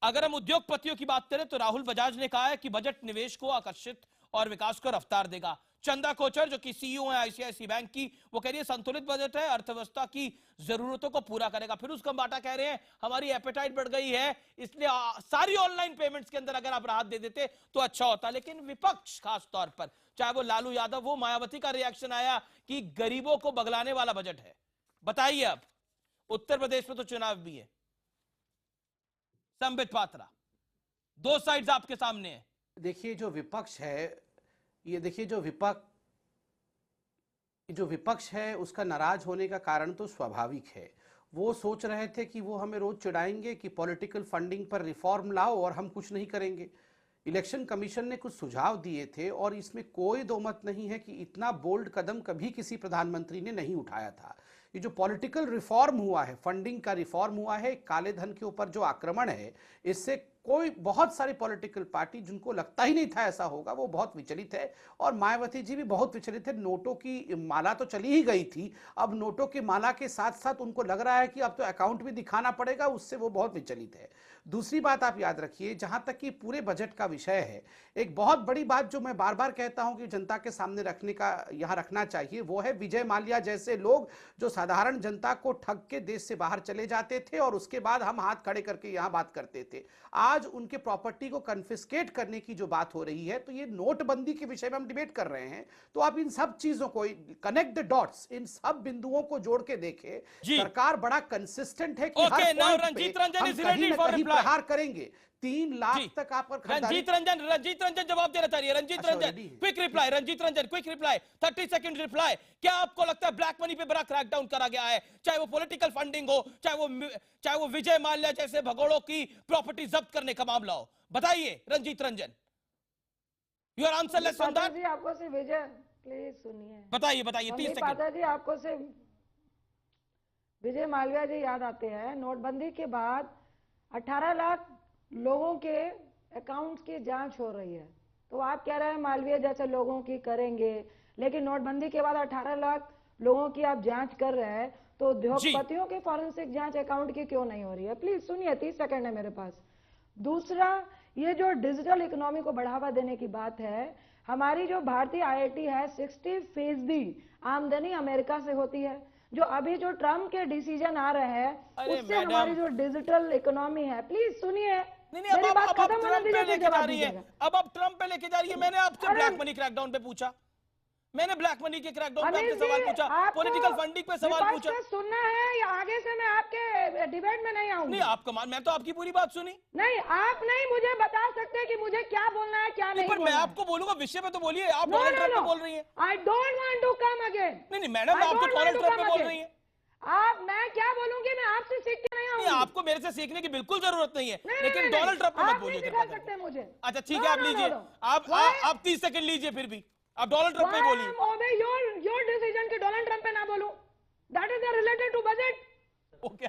अगर हम उद्योगपतियों की बात करें तो राहुल बजाज ने कहा है कि बजट निवेश को आकर्षित और विकास को रफ्तार देगा। चंदा कोचर, जो कि CEO है ICICI बैंक की, वो कह रही है संतुलित बजट है, अर्थव्यवस्था की जरूरतों को पूरा करेगा। फिर उसका बाटा कह रहे हैं हमारी एपेटाइट बढ़ गई है, इसलिए सारी ऑनलाइन पेमेंट्स के अंदर अगर आप राहत दे देते तो अच्छा होता। लेकिन विपक्ष खास तौर पर, चाहे वो लालू यादव, वो मायावती का रिएक्शन आया कि गरीबों को बगलाने वाला बजट है। बताइए, अब उत्तर प्रदेश में तो चुनाव भी है। संबित पात्रा, दो साइड्स आपके सामने है। देखिए जो विपक्ष है, ये देखिए जो विपक्ष है उसका नाराज होने का कारण तो स्वाभाविक है। वो सोच रहे थे कि वो हमें रोज चिढ़ाएंगे कि पॉलिटिकल फंडिंग पर रिफॉर्म लाओ और हम कुछ नहीं करेंगे। इलेक्शन कमीशन ने कुछ सुझाव दिए थे और इसमें कोई दो मत नहीं है कि इतना बोल्ड कदम कभी किसी प्रधानमंत्री ने नहीं उठाया था। ये जो पॉलिटिकल रिफॉर्म हुआ है, फंडिंग का रिफॉर्म हुआ है, काले धन के ऊपर जो आक्रमण है, इससे कोई बहुत सारी पॉलिटिकल पार्टी जिनको लगता ही नहीं था ऐसा होगा, वो बहुत विचलित है। और मायावती जी भी बहुत विचलित है। नोटों की माला तो चली ही गई थी, अब नोटों की माला के साथ साथ उनको लग रहा है कि अब तो अकाउंट भी दिखाना पड़ेगा, उससे वो बहुत विचलित है। दूसरी बात आप याद रखिए, जहां तक कि पूरे बजट का विषय है, एक बहुत बड़ी बात जो मैं बार बार कहता हूं कि जनता के सामने रखने का यहां रखना चाहिए, वो है विजय माल्या जैसे लोग जो साधारण जनता को ठग के देश से बाहर चले जाते थे और उसके बाद हम हाथ खड़े करके यहां बात करते थे। आज उनके प्रॉपर्टी को कन्फिस्केट करने की जो बात हो रही है, तो ये नोटबंदी के विषय में हम डिबेट कर रहे हैं। तो आप इन सब चीजों को कनेक्ट द डॉट्स, इन सब बिंदुओं को जोड़ के देखें। सरकार बड़ा कंसिस्टेंट है कि हर पॉइंट पे हम कहीं ना कहीं प्रहार करेंगे। 3 लाख तक आप रंजीत रंजन जवाब देना चाहिए। Ranjit Ranjan quick reply, Ranjit Ranjan quick reply, 30 second reply. क्या आपको लगता है ब्लैक मनी पे बड़ा क्रैकडाउन करा गया है, चाहे वो पॉलिटिकल फंडिंग हो, चाहे वो विजय माल्या जैसे भगोड़ों की प्रॉपर्टी जब्त करने का मामला हो? बताइए Ranjit Ranjan, your answer less on that. आपको से विजय, प्लीज सुनिए, बताइए 30 सेकंड। पात्रा जी, आपको से विजय माल्या जी याद आते हैं। नोटबंदी के बाद 18 लाख लोगों के अकाउंट्स की जांच हो रही है, तो आप कह रहे हैं मालवीय जैसे लोगों की करेंगे, लेकिन नोटबंदी के बाद 18 लाख लोगों की आप जांच कर रहे हैं, तो उद्योगपतियों के फॉरेंसिक जांच अकाउंट की क्यों नहीं हो रही है? प्लीज सुनिए, 30 सेकंड है मेरे पास। दूसरा, ये जो डिजिटल इकोनॉमी को बढ़ावा देने की बात है, हमारी जो भारतीय आईआईटी है 60% आमदनी अमेरिका से होती है। जो अभी जो ट्रम्प के डिसीजन आ रहे हैं उससे हमारी जो डिजिटल इकोनॉमी है, प्लीज सुनिए, मेरी बात खत्म होने दीजिए, जवाब दीजिएगा। अब आप ट्रम्प पे लेके जा रही है। मैंने आपसे ब्लैक मनी क्रैकडाउन पे पूछा, मैंने ब्लैक मनी के क्रैकडाउन पे आपसे सवाल पूछा, पॉलिटिकल फंडिंग पे सवाल पूछा। सुनना है या आगे से मैं आपके डिबेट में नहीं आऊंगी? नहीं, आपका मान, मैं तो आपकी पूरी बात सुनी। नहीं, आप नहीं मुझे बता सकते कि मुझे क्या बोलना है क्या नहीं। पर मैं आपको बोलूंगा, विषय पे तो बोलिए। आप डोनाल्ड ट्रम्प पे बोल रही हैं। I don't want to come again. नहीं मैडम, आप तो डोनाल्ड ट्रम्प पे बोल रही हैं। मैं क्या बोलूंगी? मैं आपसे सीख के नहीं आऊंगी। आपको मेरे से सीखने की बिल्कुल जरूरत नहीं है, लेकिन डोनाल्ड ट्रम्प पे मत बोलिए। आप सिखा सकते मुझे। अच्छा ठीक है, आप लीजिए, आप 30 सेकंड लीजिए, फिर भी आप डोनाल्ड ट्रम्प पे बोलिए। योर डिसीजन कि डोनाल्ड ट्रम्प पे ना बोलूं, that is related to budget. Okay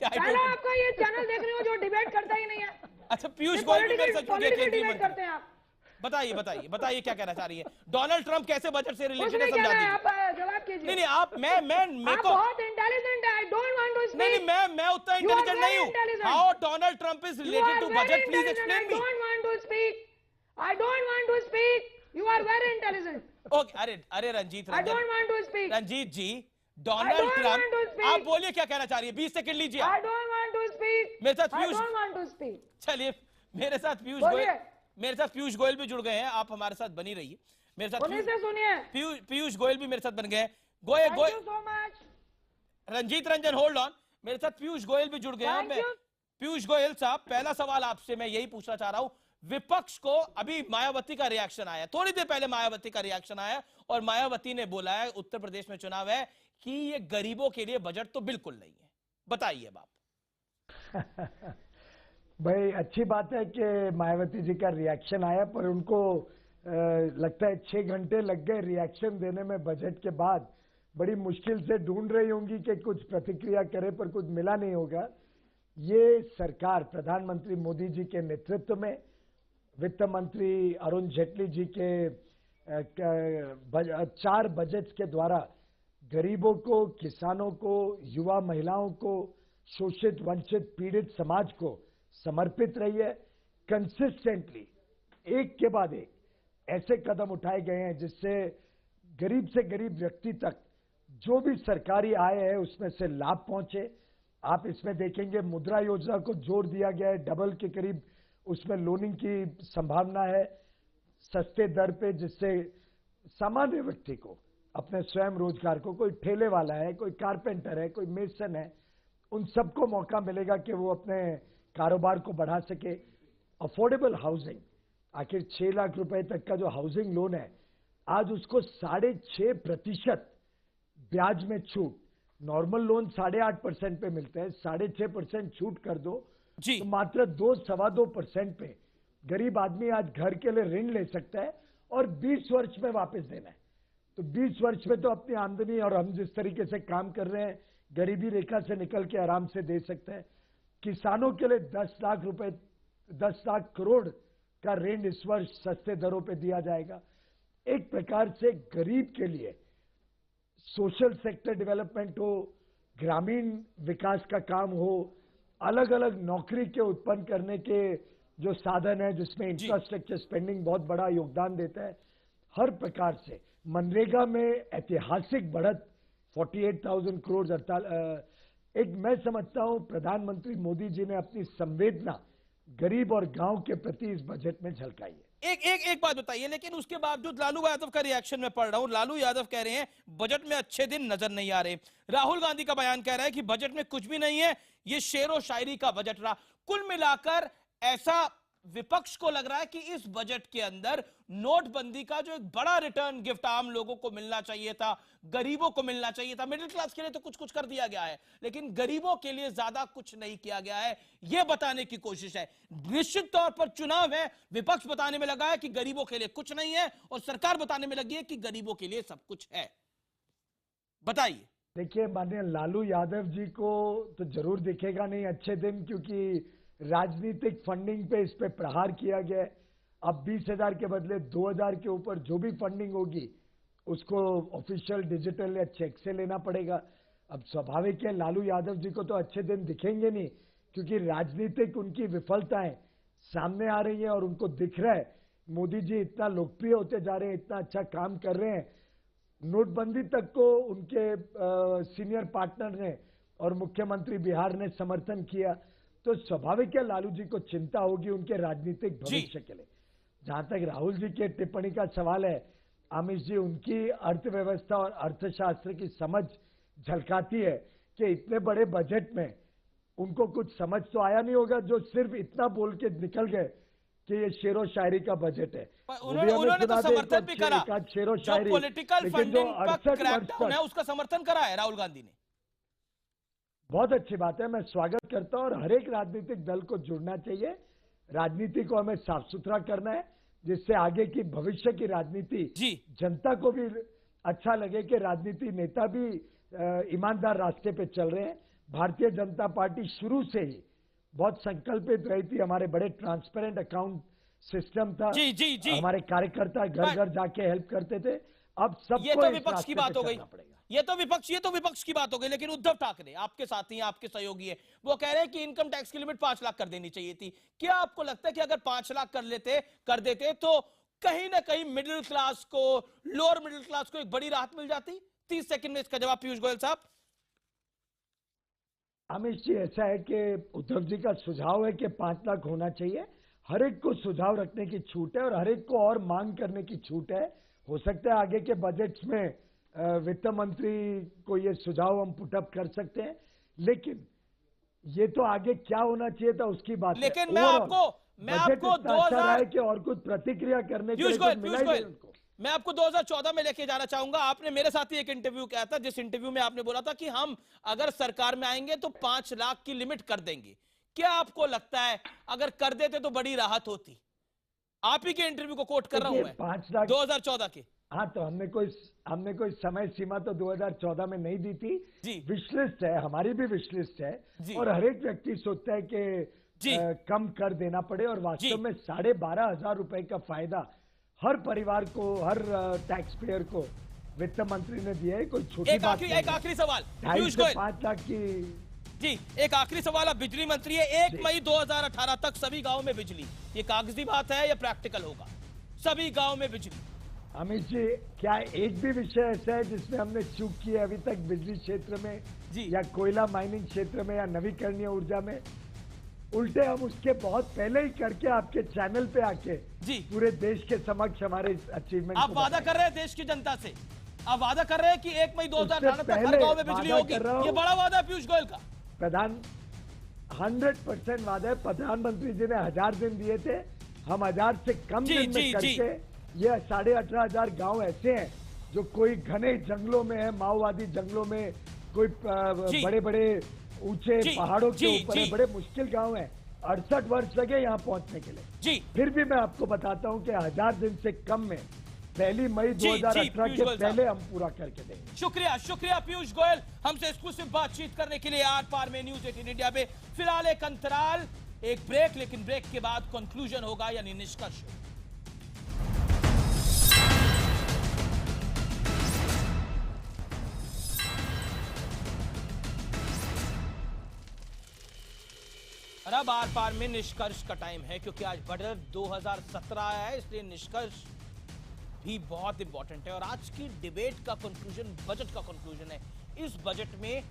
पहला आपका ये चैनल देख रही हूँ जो डिबेट करता ही नहीं है। अच्छा, पीयूष गोयल भी मेरे साथ जुड़ गए, केंद्रीय मंत्री करते हैं आप। बताइए क्या कहना चाह रही है? डोनाल्ड ट्रम्प कैसे बजट से रिलेटेड है, समझा दीजिए। आप जवाब कीजिए। नहीं आप मैं को बहुत इंटेलिजेंट है। I don't want to speak. नहीं मैं उतना इंटेलिजेंट नहीं हूं। How Donald Trump is related to budget, please explain me. I don't want to speak. I don't want to speak. You are very intelligent. Okay, अरे Ranjit I don't want to speak. Ranjit ji, Donald Trump, आप बोलिए क्या कहना चाह रही है? 20 second लीजिए। I don't want to speak. मेरे साथ I don't want to speak. चलिए, मेरे साथ पीयूष गोयल भी जुड़ गए हैं। आप हमारे साथ बनी रहिए। मेरे साथ सुनिए, पीयूष गोयल भी मेरे साथ बन गए। Goyal so much. Ranjit Ranjan, hold on, मेरे साथ पीयूष गोयल भी जुड़ गए हैं। पीयूष गोयल साहब, पहला सवाल आपसे मैं यही पूछना चाह रहा हूं। विपक्ष को अभी मायावती का रिएक्शन आया, थोड़ी देर पहले मायावती का रिएक्शन आया, और मायावती ने बोला है उत्तर प्रदेश में चुनाव है कि ये गरीबों के लिए बजट तो बिल्कुल नहीं है। बताइए बाप। भाई अच्छी बात है कि मायावती जी का रिएक्शन आया, पर उनको लगता है 6 घंटे लग गए रिएक्शन देने में। बजट के बाद बड़ी मुश्किल से ढूंढ रही होंगी कि कुछ प्रतिक्रिया करे, पर कुछ मिला नहीं होगा। ये सरकार प्रधानमंत्री मोदी जी के नेतृत्व में, वित्त मंत्री अरुण जेटली जी के 4 बजट्स के द्वारा गरीबों को, किसानों को, युवा महिलाओं को, शोषित वंचित पीड़ित समाज को समर्पित रही है। कंसिस्टेंटली एक के बाद एक ऐसे कदम उठाए गए हैं जिससे गरीब से गरीब व्यक्ति तक जो भी सरकारी आय है उसमें से लाभ पहुंचे। आप इसमें देखेंगे मुद्रा योजना को जोड़ दिया गया है, डबल के करीब उसमें लोनिंग की संभावना है सस्ते दर पे, जिससे सामान्य व्यक्ति को अपने स्वयं रोजगार को, कोई ठेले वाला है, कोई कारपेंटर है, कोई मेसन है, उन सबको मौका मिलेगा कि वो अपने कारोबार को बढ़ा सके। अफोर्डेबल हाउसिंग, आखिर 6 लाख रुपए तक का जो हाउसिंग लोन है, आज उसको 6.5% ब्याज में छूट, नॉर्मल लोन 8.5% पे मिलते हैं, 6.5% छूट कर दो तो मात्र 2-2.25% पे गरीब आदमी आज घर के लिए ऋण ले सकता है और 20 वर्ष में वापस देना है। तो 20 वर्ष में तो अपनी आमदनी, और हम जिस तरीके से काम कर रहे हैं, गरीबी रेखा से निकल के आराम से दे सकते हैं। किसानों के लिए 10 लाख रुपए, 10 लाख करोड़ का ऋण इस वर्ष सस्ते दरों पे दिया जाएगा। एक प्रकार से गरीब के लिए सोशल सेक्टर डेवलपमेंट हो, ग्रामीण विकास का काम हो, अलग अलग नौकरी के उत्पन्न करने के जो साधन है जिसमें इंफ्रास्ट्रक्चर स्पेंडिंग बहुत बड़ा योगदान देता है, हर प्रकार से मनरेगा में ऐतिहासिक बढ़त 48,000 करोड़। एक मैं समझता हूं प्रधानमंत्री मोदी जी ने अपनी संवेदना गरीब और गांव के प्रति इस बजट में झलकाई है। एक बात बताइए, लेकिन उसके बावजूद लालू यादव का रिएक्शन में पढ़ रहा हूं। लालू यादव कह रहे हैं बजट में अच्छे दिन नजर नहीं आ रहे। राहुल गांधी का बयान कह रहा है कि बजट में कुछ भी नहीं है, ये शेरो शायरी का बजट रहा। कुल मिलाकर ऐसा विपक्ष को लग रहा है कि इस बजट के अंदर नोटबंदी का जो एक बड़ा रिटर्न गिफ्ट आम लोगों को मिलना चाहिए था, गरीबों को मिलना चाहिए था, मिडिल क्लास के लिए तो कुछ कर दिया गया है, लेकिन गरीबों के लिए ज्यादा कुछ नहीं किया गया है, यह बताने की कोशिश है। निश्चित तौर पर चुनाव है, विपक्ष बताने में लगा है कि गरीबों के लिए कुछ नहीं है, और सरकार बताने में लगी है कि गरीबों के लिए सब कुछ है। बताइए। देखिए, माननीय लालू यादव जी को तो जरूर दिखेगा नहीं अच्छे दिन, क्योंकि राजनीतिक फंडिंग पे इस पे प्रहार किया गया है। अब 20,000 के बदले 2,000 के ऊपर जो भी फंडिंग होगी उसको ऑफिशियल डिजिटल या चेक से लेना पड़ेगा। अब स्वाभाविक है लालू यादव जी को तो अच्छे दिन दिखेंगे नहीं, क्योंकि राजनीतिक उनकी विफलताएं सामने आ रही है और उनको दिख रहा है मोदी जी इतना लोकप्रिय होते जा रहे हैं, इतना अच्छा काम कर रहे हैं। नोटबंदी तक को उनके सीनियर पार्टनर ने और मुख्यमंत्री बिहार ने समर्थन किया, तो स्वाभाविक है लालू जी को चिंता होगी उनके राजनीतिक भविष्य के लिए। जहां तक राहुल जी के टिप्पणी का सवाल है, अमित जी उनकी अर्थव्यवस्था और अर्थशास्त्र की समझ झलकाती है कि इतने बड़े बजट में उनको कुछ समझ तो आया नहीं होगा, जो सिर्फ इतना बोल के निकल गए कि ये शेरो शायरी का बजट है। उन्होंने तो समर्थन भी करा, शेरो जो शायरी, पॉलिटिकल फंडिंग पर क्रैकडाउन है उसका समर्थन करा है राहुल गांधी ने। बहुत अच्छी बात है, मैं स्वागत करता हूं और हर एक राजनीतिक दल को जुड़ना चाहिए। राजनीति को हमें साफ सुथरा करना है, जिससे आगे की भविष्य की राजनीति जनता को भी अच्छा लगे कि राजनीति नेता भी ईमानदार रास्ते पे चल रहे हैं। भारतीय जनता पार्टी शुरू से ही बहुत संकल्पित रही थी, हमारे बड़े ट्रांसपेरेंट अकाउंट सिस्टम था, हमारे कार्यकर्ता घर घर जाके हेल्प करते थे। अब सबको ये तो विपक्ष की बात हो गई, ये तो विपक्ष की बात हो गई। लेकिन उद्धव ठाकरे आपके साथी हैं, आपके सहयोगी हैं, वो कह रहे हैं कि इनकम टैक्स की लिमिट 5 लाख कर देनी चाहिए थी। क्या आपको लगता है कि अगर 5 लाख कर देते तो कहीं ना कहीं मिडिल क्लास को, लोअर मिडिल क्लास को एक बड़ी राहत मिल जाती? 30 सेकंड में इसका जवाब पीयूष गोयल साहब। अमित जी, ऐसा है कि उद्धव जी का सुझाव है कि 5 लाख होना चाहिए। हर एक को सुझाव रखने की छूट है और हर एक को और मांग करने की छूट है। हो सकता है आगे के बजट्स में वित्त मंत्री को ये सुझाव हम पुटअप कर सकते हैं, लेकिन ये तो आगे क्या होना चाहिए था उसकी बात है। लेकिन मैं आपको 2000 कि और कुछ प्रतिक्रिया करने के लिए मिला ही उनको। मैं आपको 2014 में लेके जाना चाहूंगा। आपने मेरे साथ ही एक इंटरव्यू किया था, जिस इंटरव्यू में आपने बोला था कि हम अगर सरकार में आएंगे तो 5 लाख की लिमिट कर देंगे। क्या आपको लगता है अगर कर देते तो बड़ी राहत होती? आप ही के इंटरव्यू को कोट कर रहा हूं मैं, 5 लाख 2014 के। हाँ, तो हमने कोई समय सीमा तो 2014 में नहीं दी थी। विशलिस्ट है, हमारी भी विशलिस्ट है, और हर एक व्यक्ति सोचता है कि कम कर देना पड़े, और वास्तव में 12,500 रुपए का फायदा हर परिवार को, हर टैक्स पेयर को वित्त मंत्री ने दिया है। कोई छोटी बात नहीं। एक आखिरी सवाल 2.5 से 5 लाख की। जी, एक आखिरी सवाल। आप बिजली मंत्री है, 1 मई 2018 तक सभी गांव में बिजली, ये कागजी बात है या प्रैक्टिकल होगा? सभी गांव में बिजली। अमित जी, क्या एक भी विषय ऐसा है जिसमें हमने चूक की है अभी तक बिजली क्षेत्र में, या कोयला माइनिंग क्षेत्र में, या नवीकरणीय ऊर्जा में? उल्टे हम उसके बहुत पहले ही करके आपके चैनल पे आके पूरे देश के समक्ष हमारे अचीवमेंट। आप वादा कर रहे हैं देश की जनता से, आप वादा कर रहे हैं कि 1 मई 2018 तक हर गांव में बिजली होगी। ये बड़ा वादा है पीयूष गोयल का। 100% वादा है। प्रधानमंत्री जी ने 1000 दिन दिए थे, हम 1000 से कम दिन में करके ये 18,500 गांव ऐसे हैं जो कोई घने जंगलों में है, माओवादी जंगलों में, कोई बड़े बड़े ऊंचे पहाड़ों के ऊपर है, बड़े मुश्किल गांव हैं। 68 वर्ष लगे यहाँ पहुंचने के लिए। फिर भी मैं आपको बताता हूँ कि 1000 दिन से कम में 1 मई 2018 के पहले हम पूरा करके देंगे। शुक्रिया पीयूष गोयल, हमसे एक्सक्लूसिव बातचीत करने के लिए आर पार में न्यूज 18 इंडिया पे। फिलहाल एक अंतराल, एक ब्रेक, लेकिन ब्रेक के बाद कंक्लूजन होगा, यानी निष्कर्ष। अब आर पार में निष्कर्ष का टाइम है, क्योंकि आज बजट 2017 आया है, इसलिए निष्कर्ष भी बहुत इंपॉर्टेंट है। और आज की डिबेट का कंक्लूजन बजट का कंक्लूजन है। इस बजट में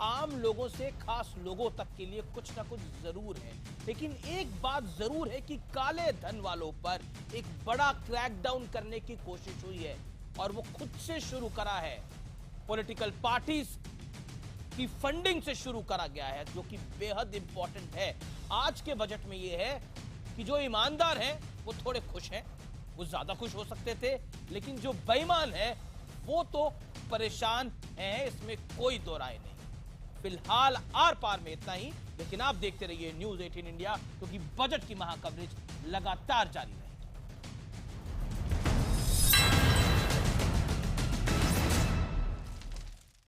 आम लोगों से खास लोगों तक के लिए कुछ ना कुछ जरूर है, लेकिन एक बात जरूर है कि काले धन वालों पर एक बड़ा क्रैकडाउन करने की कोशिश हुई है, और वो खुद से शुरू करा है। पॉलिटिकल पार्टीज की फंडिंग से शुरू करा गया है, जो कि बेहद इंपॉर्टेंट है। आज के बजट में यह है कि जो ईमानदार हैं वो थोड़े खुश हैं, वो ज्यादा खुश हो सकते थे, लेकिन जो बेईमान है वो तो परेशान हैं, इसमें कोई दो राय नहीं। फिलहाल आर पार में इतना ही, लेकिन आप देखते रहिए न्यूज 18 इंडिया, क्योंकि बजट की महाकवरेज लगातार जारी है।